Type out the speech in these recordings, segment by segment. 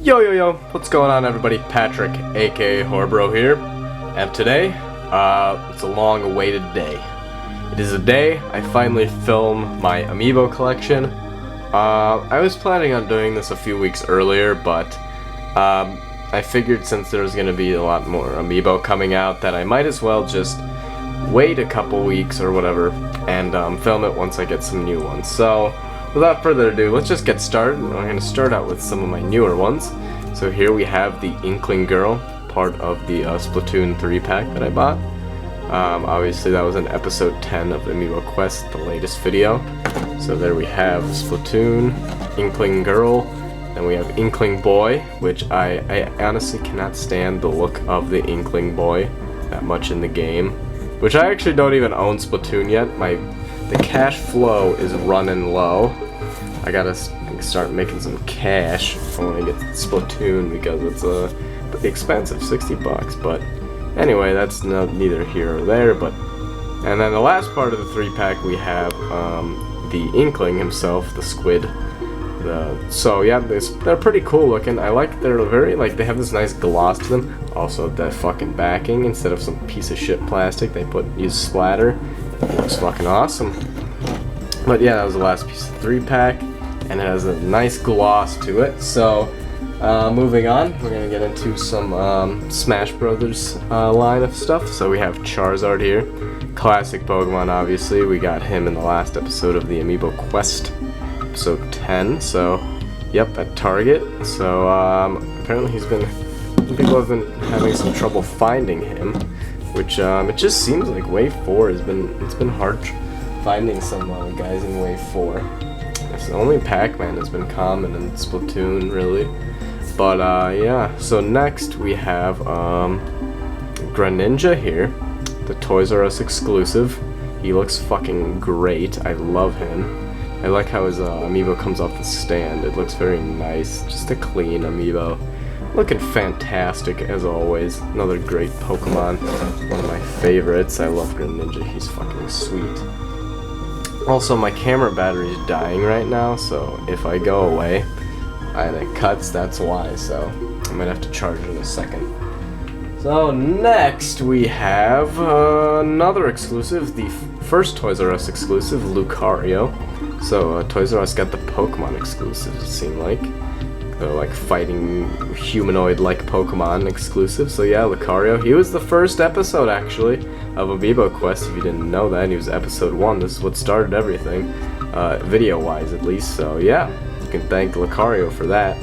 Yo, what's going on everybody? Patrick, aka Horbro here, and today, it's a long-awaited day. It is a day I finally film my Amiibo collection. I was planning on doing this a few weeks earlier, but I figured since there was going to be a lot more Amiibo coming out that I might as well just wait a couple weeks or whatever and film it once I get some new ones. So without further ado, let's just get started. I'm going to start out with some of my newer ones. So here we have the Inkling Girl, part of the Splatoon 3 pack that I bought. Obviously that was in episode 10 of Amiibo Quest, the latest video. So there we have Splatoon, Inkling Girl, then we have Inkling Boy, which I honestly cannot stand the look of the Inkling Boy that much in the game. Which I actually don't even own Splatoon yet. The cash flow is running low. I gotta start making some cash when I get Splatoon because it's pretty expensive, 60 bucks. But anyway, that's neither here or there. And then the last part of the 3-pack we have the Inkling himself, the squid. So yeah, they're pretty cool looking. I like they're very they have this nice gloss to them. Also, that fucking backing, instead of some piece of shit plastic, they use splatter. It looks fucking awesome. But yeah, that was the last piece of the 3-pack, and it has a nice gloss to it. So moving on, we're gonna get into some Smash Brothers line of stuff. So we have Charizard here, classic Pokemon. Obviously, we got him in the last episode of the Amiibo Quest. Episode 10, so yep, at Target. So apparently people have been having some trouble finding him, which it just seems like Wave 4 it's been hard finding some guys in Wave 4. It's only Pac-Man has been common in Splatoon, really. But yeah, so next we have Greninja here, the Toys R Us exclusive. He looks fucking great. I love him. I like how his Amiibo comes off the stand. It looks very nice. Just a clean Amiibo. Looking fantastic as always. Another great Pokemon. One of my favorites. I love Greninja. He's fucking sweet. Also, my camera battery is dying right now, so if I go away and it cuts, that's why. So I might have to charge it in a second. So next we have another exclusive, the first Toys R Us exclusive, Lucario. So Toys R Us got the Pokemon exclusives, it seemed like. They're like fighting humanoid-like Pokemon exclusive. So yeah, Lucario. He was the first episode actually of Amiibo Quest, if you didn't know that. He was episode 1. This is what started everything, video-wise at least. So yeah, you can thank Lucario for that.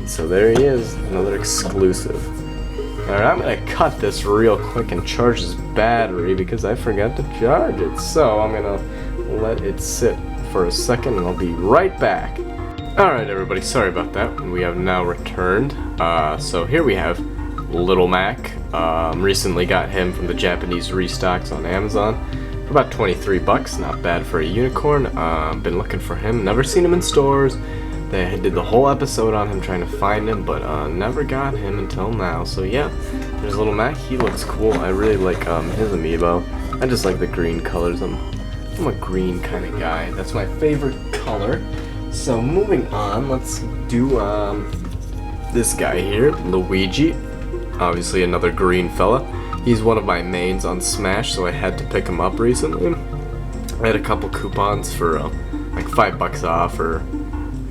So there he is, another exclusive. Alright, I'm gonna cut this real quick and charge this battery because I forgot to charge it. So I'm gonna let it sit for a second and I'll be right back. Alright everybody, sorry about that. We have now returned. So here we have Little Mac. Recently got him from the Japanese restocks on Amazon for about 23 bucks. Not bad for a unicorn. Been looking for him, never seen him in stores. They did the whole episode on him trying to find him, but never got him until now. So yeah, there's Little Mac. He looks cool. I really like his Amiibo. I just like the green colors. I'm a green kind of guy. That's my favorite color. So moving on, let's do this guy here, Luigi. Obviously another green fella. He's one of my mains on Smash, so I had to pick him up recently. I had a couple coupons for like $5 off or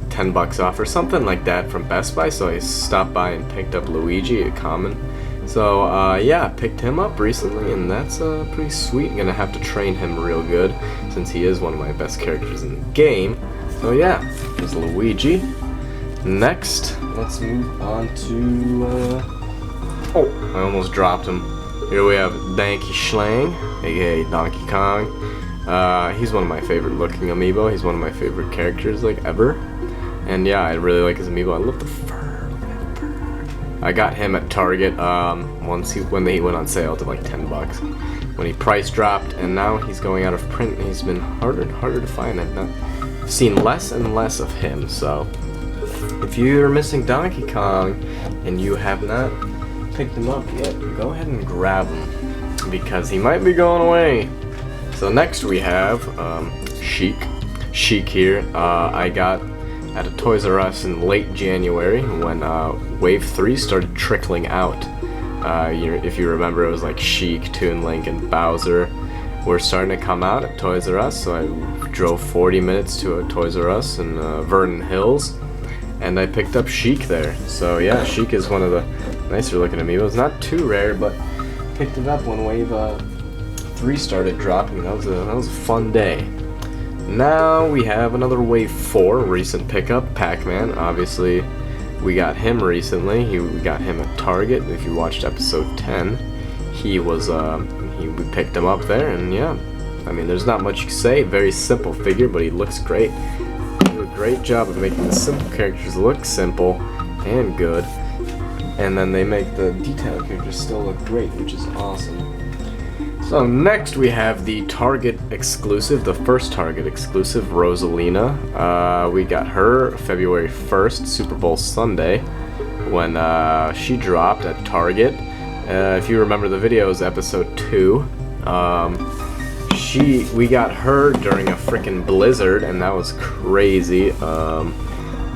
10 bucks off or something like that from Best Buy, so I stopped by and picked up Luigi, a common. So yeah, I picked him up recently, and that's pretty sweet. I'm gonna have to train him real good since he is one of my best characters in the game. So yeah, there's Luigi. Next, let's move on to oh, I almost dropped him. Here we have Donkey Schlang, aka Donkey Kong. He's one of my favorite looking Amiibo. He's one of my favorite characters like ever. And yeah, I really like his Amiibo. I love the fur. Look at the fur. I got him at Target when he went on sale to like 10 bucks. When he price dropped, and now he's going out of print. And he's been harder and harder to find. I've seen less and less of him. So if you're missing Donkey Kong and you have not picked him up yet, go ahead and grab him because he might be going away. So next we have Sheik here. I got at a Toys R Us in late January when Wave 3 started trickling out. If you remember, it was like Sheik, Toon Link, and Bowser were starting to come out at Toys R Us, so I drove 40 minutes to a Toys R Us in Vernon Hills, and I picked up Sheik there. So yeah, Sheik is one of the nicer looking Amiibos. Not too rare, but picked it up when Wave 3 started dropping. That was a fun day. Now we have another Wave 4 recent pickup, Pac-Man. Obviously, we got him recently. We got him at Target. If you watched episode 10, we picked him up there, and yeah, I mean, there's not much you can say. Very simple figure, but he looks great. They do a great job of making the simple characters look simple and good, and then they make the detailed characters still look great, which is awesome. So next we have the Target exclusive, the first Target exclusive, Rosalina. We got her February 1st, Super Bowl Sunday, when she dropped at Target. If you remember the video, it was episode 2. We got her during a freaking blizzard, and that was crazy.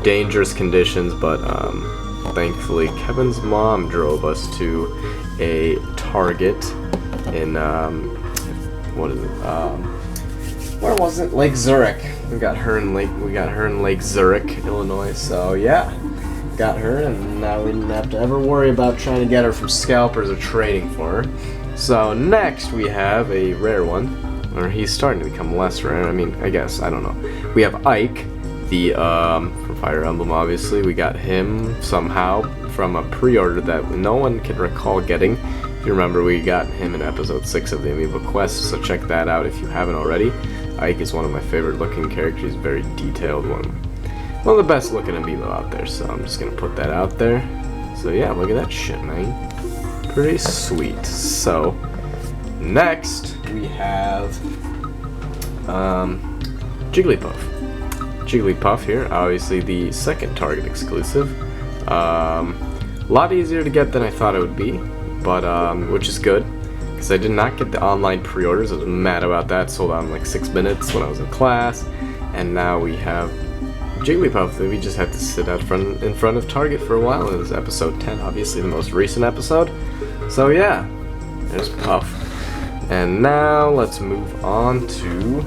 Dangerous conditions, but thankfully Kevin's mom drove us to a Target in where was it? Lake Zurich. We got her in Lake Zurich, Illinois. So yeah, got her, and now we didn't have to ever worry about trying to get her from scalpers or trading for her. So next we have a rare one, or he's starting to become less rare. I mean, I guess, I don't know. We have Ike, the from Fire Emblem. Obviously, we got him somehow from a pre-order that no one can recall getting. If you remember, we got him in episode 6 of the Amiibo Quest, so check that out if you haven't already. Ike is one of my favorite looking characters, very detailed one. One of the best looking Amiibo out there, so I'm just gonna put that out there. So yeah, look at that shit, man. Pretty sweet. So, next we have Jigglypuff. Jigglypuff here, obviously the second Target exclusive. A lot easier to get than I thought it would be, but which is good, because I did not get the online pre-orders. I was mad about that. Sold out in like 6 minutes when I was in class, and now we have Jigglypuff that we just had to sit out in front of Target for a while. It was episode 10, obviously the most recent episode. So yeah, there's Puff. And now let's move on to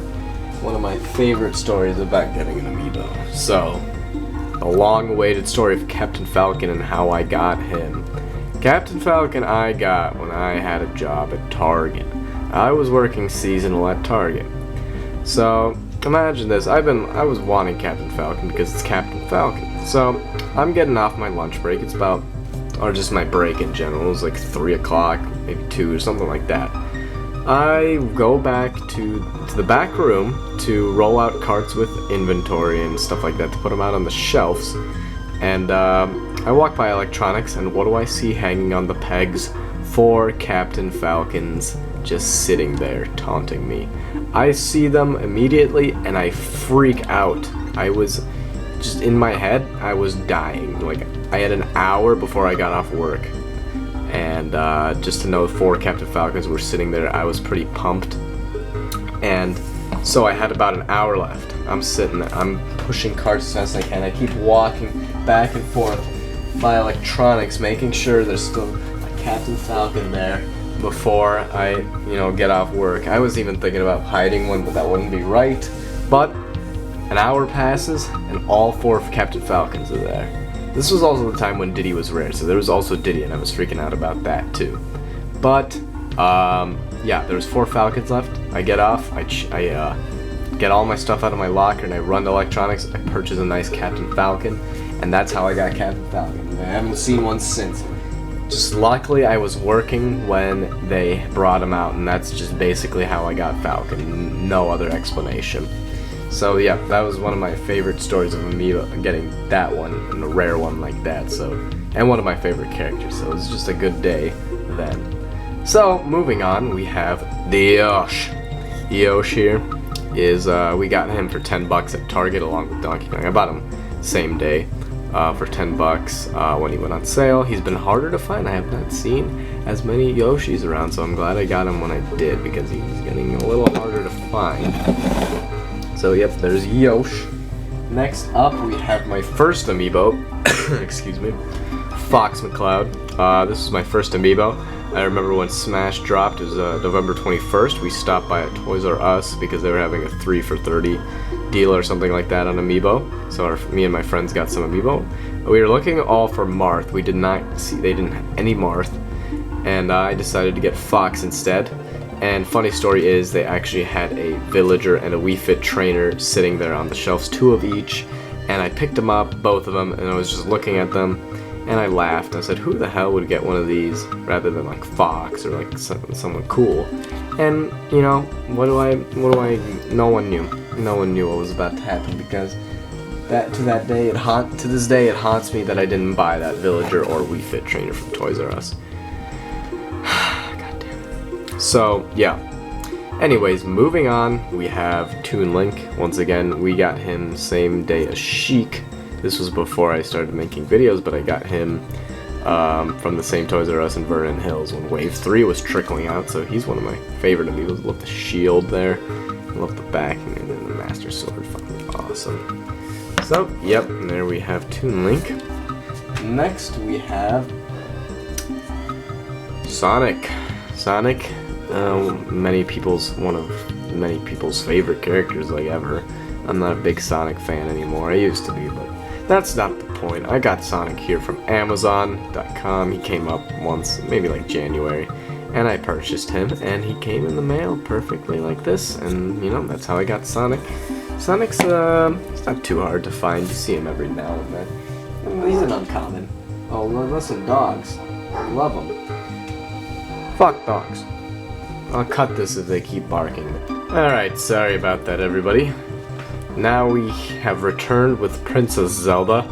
one of my favorite stories about getting an Amiibo. So, the long-awaited story of Captain Falcon and how I got him. Captain Falcon I got when I had a job at Target. I was working seasonal at Target. So, imagine this. I was wanting Captain Falcon because it's Captain Falcon. So, I'm getting off my lunch break. It's about, or just my break in general. It was like 3 o'clock, maybe 2 or something like that. I go back to the back room to roll out carts with inventory and stuff like that to put them out on the shelves. And I walk by electronics, and what do I see hanging on the pegs? 4 Captain Falcons just sitting there taunting me. I see them immediately and I freak out. I was just in my head, I was dying. Like, I had an hour before I got off work, and just to know 4 Captain Falcons were sitting there, I was pretty pumped. And so I had about an hour left. I'm sitting there, I'm pushing carts as fast as I can. I keep walking back and forth by electronics, making sure there's still a Captain Falcon there before I, get off work. I was even thinking about hiding one, but that wouldn't be right. But an hour passes, and all 4 Captain Falcons are there. This was also the time when Diddy was rare, so there was also Diddy, and I was freaking out about that too. But, yeah, there was 4 Falcons left. I get off, I get all my stuff out of my locker, and I run to electronics. I purchase a nice Captain Falcon, and that's how I got Captain Falcon. I haven't seen one since. Just luckily I was working when they brought him out, and that's just basically how I got Falcon. No other explanation. So yeah, that was one of my favorite stories of Amiibo, getting that one, and a rare one like that, so, and one of my favorite characters, so it was just a good day then. So, moving on, we have the Yosh. Yosh here is, we got him for $10 at Target along with Donkey Kong. I bought him same day for $10 when he went on sale. He's been harder to find. I have not seen as many Yoshis around, so I'm glad I got him when I did, because he was getting a little harder to find. So yep, there's Yosh. Next up, we have my first amiibo. Excuse me. Fox McCloud. This was my first amiibo. I remember when Smash dropped, it was November 21st. We stopped by at Toys R Us because they were having a 3 for $30 deal or something like that on Amiibo. So me and my friends got some Amiibo. We were looking all for Marth. We did not see, they didn't have any Marth. And I decided to get Fox instead. And funny story is, they actually had a Villager and a Wii Fit trainer sitting there on the shelves, 2 of each. And I picked them up, both of them, and I was just looking at them. And I laughed. I said, who the hell would get one of these rather than like Fox or like someone cool? And you know, no one knew what was about to happen, because to this day it haunts me that I didn't buy that Villager or Wii Fit trainer from Toys R Us. God damn. So yeah. Anyways, moving on, we have Toon Link. Once again, we got him same day as Sheik. This was before I started making videos, but I got him from the same Toys R Us in Vernon Hills when Wave 3 was trickling out, so he's one of my favorite amiibos. I love the shield there, I love the backing, and then the Master Sword, fucking awesome. So, yep, and there we have Toon Link. Next we have Sonic. Sonic, one of many people's favorite characters like ever. I'm not a big Sonic fan anymore. I used to be, but that's not the point. I got Sonic here from Amazon.com. He came up once, maybe like January, and I purchased him, and he came in the mail perfectly like this, and you know, that's how I got Sonic. Sonic's, it's not too hard to find. You see him every now and then. He's an uncommon. Oh, listen, dogs. I love them. Fuck dogs. I'll cut this if they keep barking. Alright, sorry about that, everybody. Now we have returned with Princess Zelda.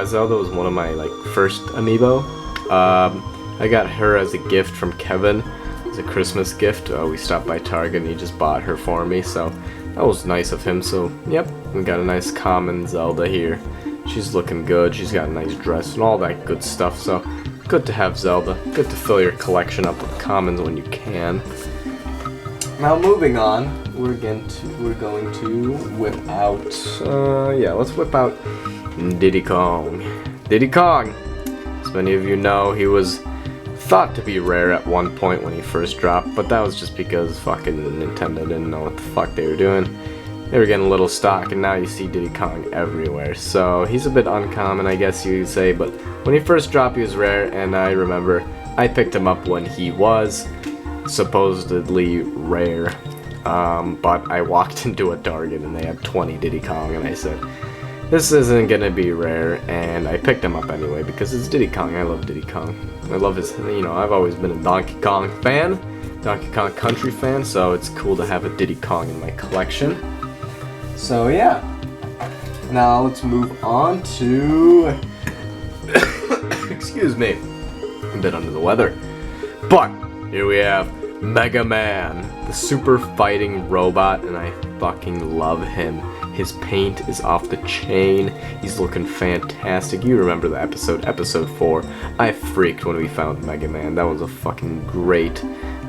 Zelda was one of my first amiibo. I got her as a gift from Kevin, as a Christmas gift. We stopped by Target and he just bought her for me, so that was nice of him. So yep, we got a nice common Zelda here. She's looking good. She's got a nice dress and all that good stuff. So good to have Zelda. Good to fill your collection up with commons when you can. Now moving on, we're going to whip out, let's whip out Diddy Kong. Diddy Kong! As many of you know, he was thought to be rare at one point when he first dropped, but that was just because fucking Nintendo didn't know what the fuck they were doing. They were getting a little stock, and now you see Diddy Kong everywhere. So he's a bit uncommon, I guess you could say, but when he first dropped he was rare, and I remember I picked him up when he was supposedly rare, but I walked into a Target and they had 20 Diddy Kong, and I said, this isn't gonna be rare, and I picked him up anyway because it's Diddy Kong. I love Diddy Kong. I love his, I've always been a Donkey Kong fan, Donkey Kong Country fan, so it's cool to have a Diddy Kong in my collection. So yeah, now let's move on to, excuse me, I'm a bit under the weather, but here we have Mega Man, the super fighting robot, and I fucking love him. His paint is off the chain. He's looking fantastic. You remember the episode 4. I freaked when we found Mega Man. That was a fucking great.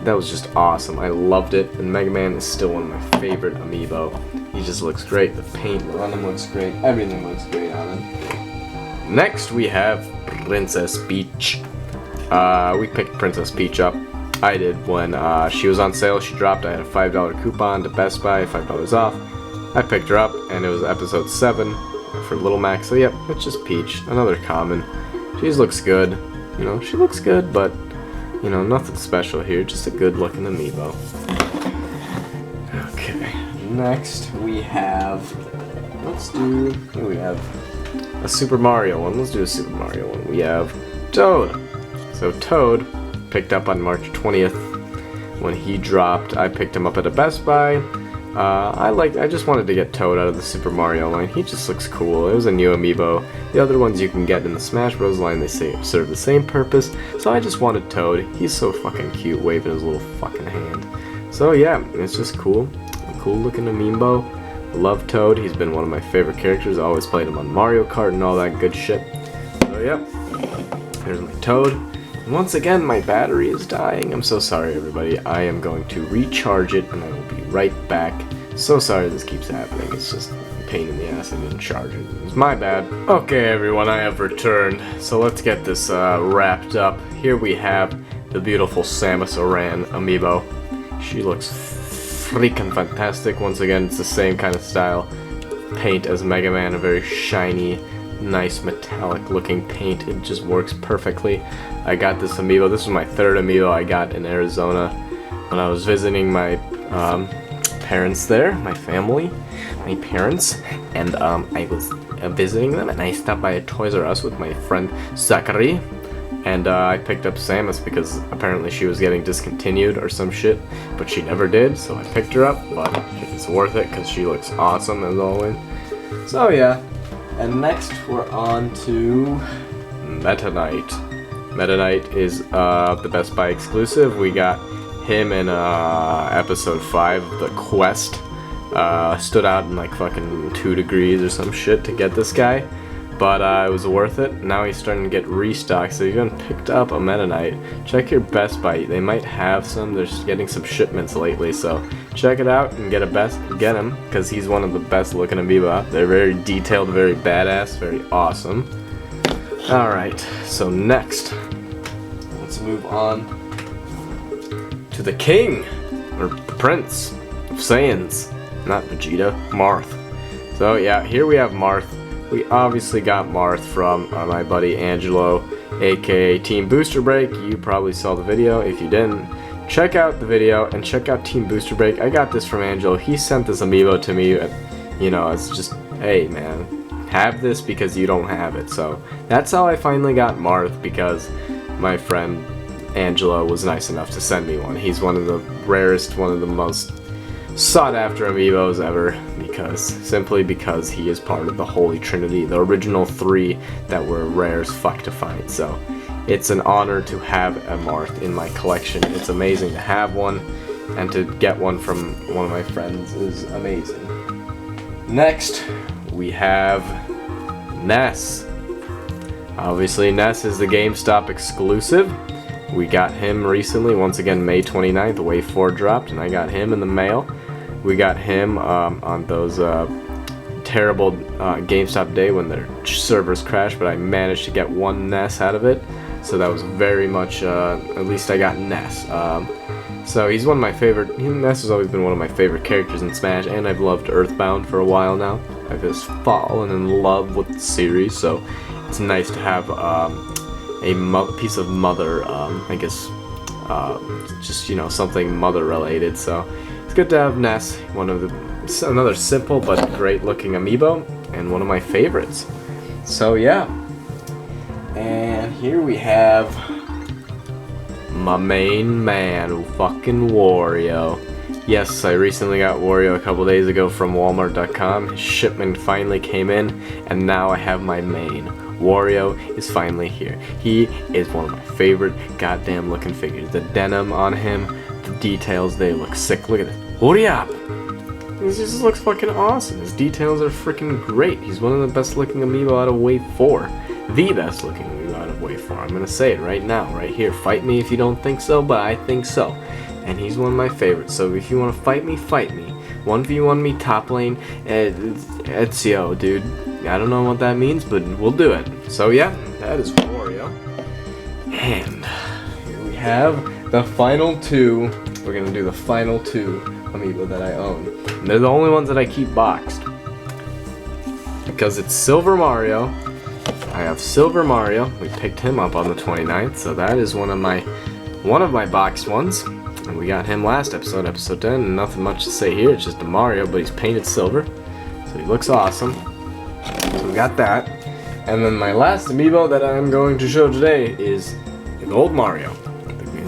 That was just awesome. I loved it, and Mega Man is still one of my favorite amiibo. He just looks great. The paint on him looks great. Everything looks great on him. Next we have Princess Peach. We picked Princess Peach up. I did when she was on sale. She dropped. I had a $5 coupon to Best Buy, $5 off. I picked her up, and it was episode 7 for Little Max. So yep, it's just Peach, another common. She looks good. She looks good, but nothing special here. Just a good-looking amiibo. Okay. Next we have. We have a Super Mario one. Let's do a Super Mario one. We have Toad. So Toad, picked up on March 20th when he dropped. I picked him up at a Best Buy. I just wanted to get Toad out of the Super Mario line. He just looks cool. It was a new amiibo. The other ones you can get in the Smash Bros. Line, they say serve the same purpose. So I just wanted Toad. He's so fucking cute, waving his little fucking hand. So yeah, it's just cool. A cool looking amiibo. Love Toad. He's been one of my favorite characters. I always played him on Mario Kart and all that good shit. So yeah, here's my Toad. And once again, my battery is dying. I'm so sorry, everybody. I am going to recharge it, and I will be right back. So sorry this keeps happening. It's just pain in the ass I didn't charge it. It's my bad. Okay, everyone, I have returned. So let's get this wrapped up. Here we have the beautiful Samus Aran amiibo. She looks freaking fantastic. Once again, it's the same kind of style paint as Mega Man, a very shiny, nice metallic looking paint. It just works perfectly. I got this amiibo. This was my third amiibo I got in Arizona when I was visiting my parents there, my family, my parents, and I was visiting them, and I stopped by a Toys R Us with my friend Zachary, and I picked up Samus because apparently she was getting discontinued or some shit, but she never did, so I picked her up, but it's worth it because she looks awesome as always. So yeah, and next we're on to Meta Knight. Meta Knight is the Best Buy exclusive. We got him in episode 5 of the quest. Stood out in like fucking 2 degrees or some shit to get this guy, but it was worth it. Now he's starting to get restocked, so if you haven't picked up a Meta Knight, check your Best Buy. They might have some. They're just getting some shipments lately, so check it out and get him, because he's one of the best looking amiibo out there. Very detailed, very badass, very awesome. Alright, so next, let's move on to the king, or the prince of Saiyans, not Vegeta, Marth. So yeah, here we have Marth. We obviously got Marth from my buddy Angelo, aka Team Booster Break. You probably saw the video. If you didn't, check out the video and check out Team Booster Break. I got this from Angelo. He sent this amiibo to me, you know, it's just, hey man, have this because you don't have it. So that's how I finally got Marth, because my friend Angelo was nice enough to send me one. He's one of the rarest, one of the most sought after amiibos ever, simply because he is part of the Holy Trinity, the original 3 that were rare as fuck to find. So it's an honor to have a Marth in my collection. It's amazing to have one, and to get one from one of my friends is amazing. Next, we have Ness. Obviously, Ness is the GameStop exclusive. We got him recently, once again May 29th, Wave 4 dropped, and I got him in the mail. We got him on those terrible GameStop day when their servers crashed, but I managed to get one Ness out of it, so that was very much, at least I got Ness. So he's one of my favorite, Ness has always been one of my favorite characters in Smash, and I've loved Earthbound for a while now. I've just fallen in love with the series, so it's nice to have a piece of Mother, I guess, just, you know, something Mother related, so it's good to have Ness, another simple but great looking amiibo, and one of my favorites. So yeah, and here we have my main man, fucking Wario. Yes, I recently got Wario a couple days ago from Walmart.com. His shipment finally came in, and now I have my main. Wario is finally here. He is one of my favorite goddamn looking figures. The denim on him, the details, they look sick. Look at this. Hurry up! This just looks fucking awesome. His details are freaking great. He's one of the best looking amiibo out of Wave 4. The best looking amiibo out of Wave 4. I'm gonna say it right now, right here. Fight me if you don't think so, but I think so. And he's one of my favorites, so if you want to fight me, fight me. 1v1 me top lane, Ezio, dude. I don't know what that means, but we'll do it. So yeah, that is Wario. And here we have the final 2. We're gonna do the final 2 amiibo that I own. And they're the only ones that I keep boxed, because it's Silver Mario. I have Silver Mario. We picked him up on the 29th, so that is one of my boxed ones. And we got him last episode, episode 10, and nothing much to say here, it's just a Mario, but he's painted silver, so he looks awesome. So we got that. And then my last amiibo that I'm going to show today is the Gold Mario.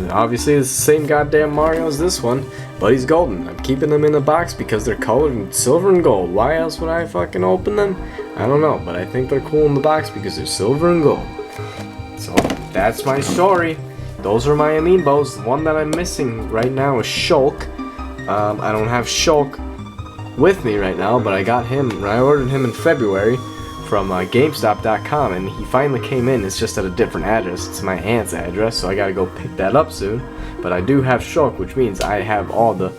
Obviously it's the same goddamn Mario as this one, but he's golden. I'm keeping them in the box because they're colored in silver and gold. Why else would I fucking open them? I don't know, but I think they're cool in the box because they're silver and gold. So that's my story. Those are my amiibos. The one that I'm missing right now is Shulk. I don't have Shulk with me right now, but I got him. I ordered him in February from GameStop.com, and he finally came in. It's just at a different address. It's my aunt's address, so I gotta go pick that up soon. But I do have Shulk, which means I have all the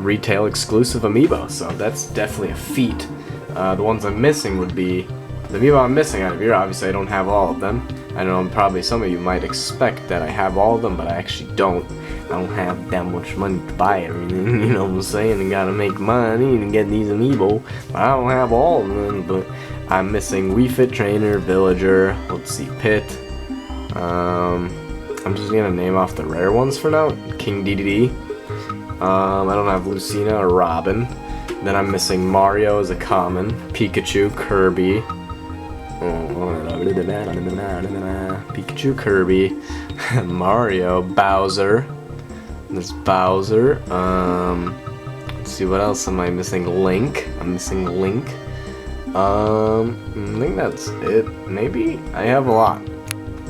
retail exclusive amiibo, so that's definitely a feat. The ones I'm missing would be the amiibo I'm missing out of here. Obviously, I don't have all of them. I know probably some of you might expect that I have all of them, but I actually don't. I don't have that much money to buy everything, you know what I'm saying? I gotta make money to get these amiibo, but I don't have all of them. But I'm missing Wii Fit Trainer, Villager, let's see, Pit. I'm just gonna name off the rare ones for now. King DDD. I don't have Lucina or Robin. Then I'm missing Mario as a common, Pikachu, Kirby. Pikachu, Kirby, Mario, Bowser. There's Bowser. Let's see, what else am I missing? Link. I'm missing Link. I think that's it. Maybe? I have a lot.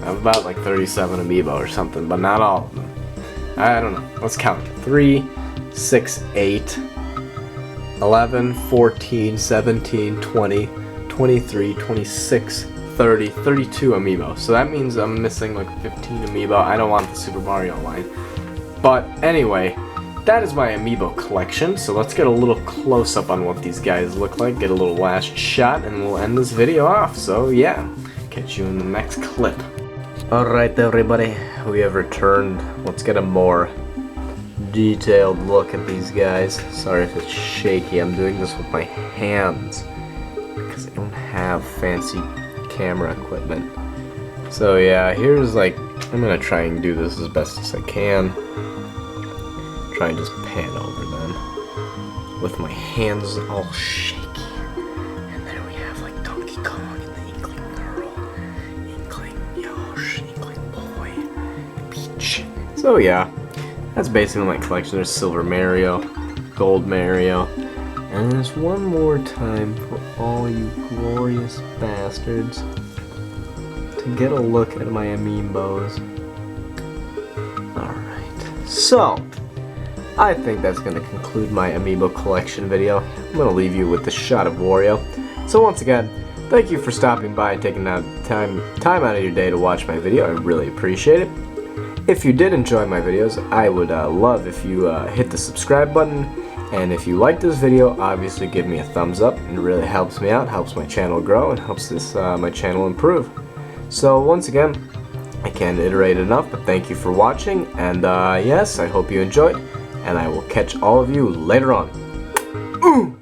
I have about like 37 amiibo or something, but not all of them. I don't know. Let's count. 3, 6, 8, 11, 14, 17, 20, 23, 26, 30, 32 amiibo. So that means I'm missing like 15 amiibo. I don't want the Super Mario line. But anyway, that is my amiibo collection. So let's get a little close up on what these guys look like. Get a little last shot and we'll end this video off. So yeah, catch you in the next clip. Alright everybody, we have returned. Let's get a more detailed look at these guys. Sorry if it's shaky, I'm doing this with my hands because I don't have fancy camera equipment. So yeah, here's like, I'm gonna try and do this as best as I can. Try and just pan over them with my hands all shaky. And then we have like Donkey Kong and the Inkling Girl, Inkling Yoshi, Inkling Boy, Peach. So yeah, that's basically my collection. There's Silver Mario, Gold Mario, and there's one more time for all you glorious bastards to get a look at my amiibos. Alright, so I think that's going to conclude my amiibo collection video. I'm going to leave you with the shot of Wario. So once again, thank you for stopping by and taking out time out of your day to watch my video. I really appreciate it. If you did enjoy my videos, I would love if you hit the subscribe button. And if you like this video, obviously give me a thumbs up. It really helps me out, helps my channel grow, and helps this my channel improve. So once again, I can't iterate enough, but thank you for watching. And yes, I hope you enjoyed. And I will catch all of you later on.